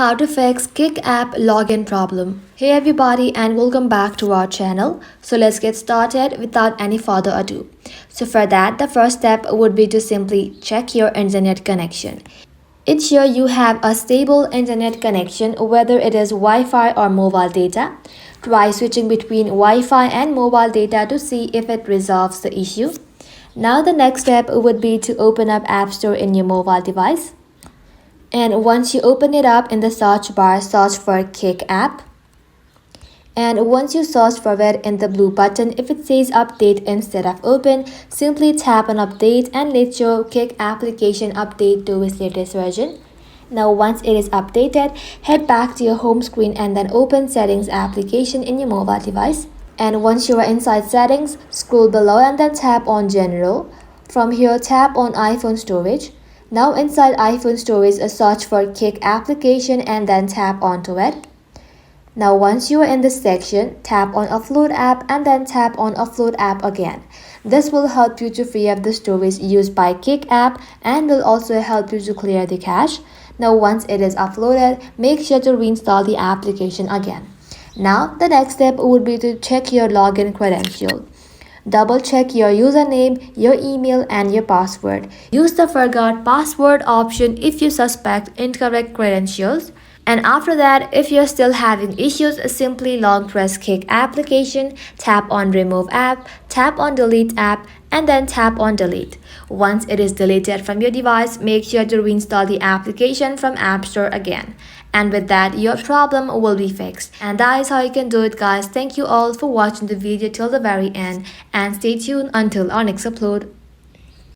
How to fix Kick app login problem. Hey everybody and welcome back to our channel. So let's get started without any further ado. So for that, the first step would be to simply check your internet connection. Ensure you have a stable internet connection, whether it is Wi-Fi or mobile data. Try switching between Wi-Fi and mobile data to see if it resolves the issue. Now the next step would be to open up App Store in your mobile device. And once you open it up in the search bar, search for Kick app. And once you search for it in the blue button, if it says update instead of open, simply tap on update and let your Kick application update to its latest version. Now once it is updated, head back to your home screen and then open settings application in your mobile device. And once you are inside settings, scroll below and then tap on general. From here, tap on iPhone storage. Now inside iPhone storage, search for Kick application and then tap onto it. Now once you are in this section, tap on upload app and then tap on upload app again. This will help you to free up the storage used by Kick app and will also help you to clear the cache. Now once it is uploaded, make sure to reinstall the application again. Now the next step would be to check your login credential. Double check your username, your email and your password. Use the forgot password option if you suspect incorrect credentials. And after that, if you're still having issues, simply long press Kick application, tap on remove app, tap on delete app and then tap on delete. Once it is deleted from your device, make sure to reinstall the application from App Store again. And with that, your problem will be fixed. And that is how you can do it, guys. Thank you all for watching the video till the very end and stay tuned until our next upload.